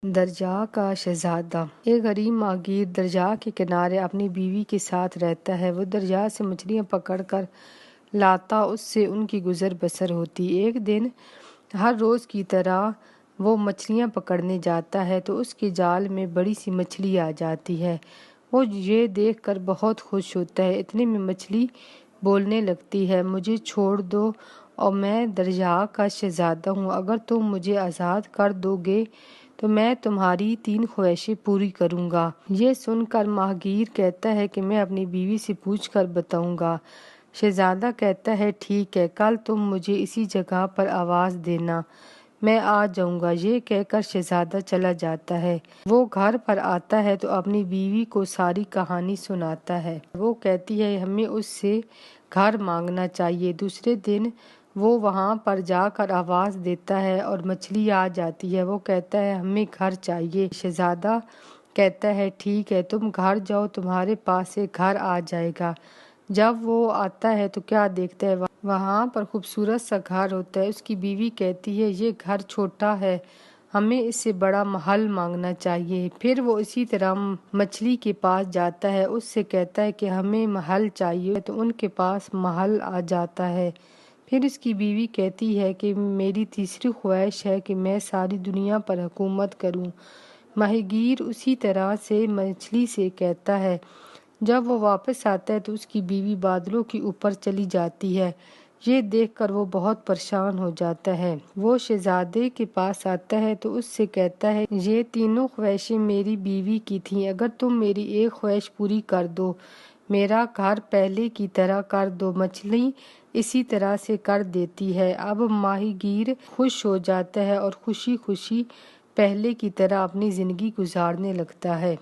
دریا کا شہزادہ۔ ایک غریب ماہی گیر دریا کے کنارے اپنی بیوی کے ساتھ رہتا ہے۔ وہ دریا سے مچھلیاں پکڑ کر لاتا، اس سے ان کی گزر بسر ہوتی۔ ایک دن ہر روز کی طرح وہ مچھلیاں پکڑنے جاتا ہے تو اس کے جال میں بڑی سی مچھلی آ جاتی ہے۔ وہ یہ دیکھ کر بہت خوش ہوتا ہے۔ اتنے میں مچھلی بولنے لگتی ہے، مجھے چھوڑ دو اور میں دریا کا شہزادہ ہوں۔ اگر تم مجھے آزاد کر دو گے تو میں تمہاری 3 خواہشیں پوری کروں گا۔ یہ سن کر ماہی گیر کہتا ہے کہ میں اپنی بیوی سے پوچھ کر بتاؤں گا۔ شہزادہ کہتا ہے ٹھیک ہے، کل تم مجھے اسی جگہ پر آواز دینا، میں آ جاؤں گا۔ یہ کہہ کر شہزادہ چلا جاتا ہے۔ وہ گھر پر آتا ہے تو اپنی بیوی کو ساری کہانی سناتا ہے۔ وہ کہتی ہے ہمیں اس سے گھر مانگنا چاہیے۔ دوسرے دن وہ وہاں پر جا کر آواز دیتا ہے اور مچھلی آ جاتی ہے۔ وہ کہتا ہے ہمیں گھر چاہیے۔ شہزادہ کہتا ہے ٹھیک ہے، تم گھر جاؤ، تمہارے پاس ایک گھر آ جائے گا۔ جب وہ آتا ہے تو کیا دیکھتا ہے، وہاں پر خوبصورت سا گھر ہوتا ہے۔ اس کی بیوی کہتی ہے یہ گھر چھوٹا ہے، ہمیں اس سے بڑا محل مانگنا چاہیے۔ پھر وہ اسی طرح مچھلی کے پاس جاتا ہے، اس سے کہتا ہے کہ ہمیں محل چاہیے، تو ان کے پاس محل آ جاتا ہے۔ پھر اس کی بیوی کہتی ہے کہ میری تیسری خواہش ہے کہ میں ساری دنیا پر حکومت کروں۔ ماہی گیر اسی طرح سے مچھلی سے کہتا ہے۔ جب وہ واپس آتا ہے تو اس کی بیوی بادلوں کے اوپر چلی جاتی ہے۔ یہ دیکھ کر وہ بہت پریشان ہو جاتا ہے۔ وہ شہزادے کے پاس آتا ہے تو اس سے کہتا ہے یہ تینوں خواہشیں میری بیوی کی تھیں، اگر تم میری ایک خواہش پوری کر دو، میرا گھر پہلے کی طرح کر دو۔ مچھلی اسی طرح سے کر دیتی ہے۔ اب ماہی گیر خوش ہو جاتا ہے اور خوشی خوشی پہلے کی طرح اپنی زندگی گزارنے لگتا ہے۔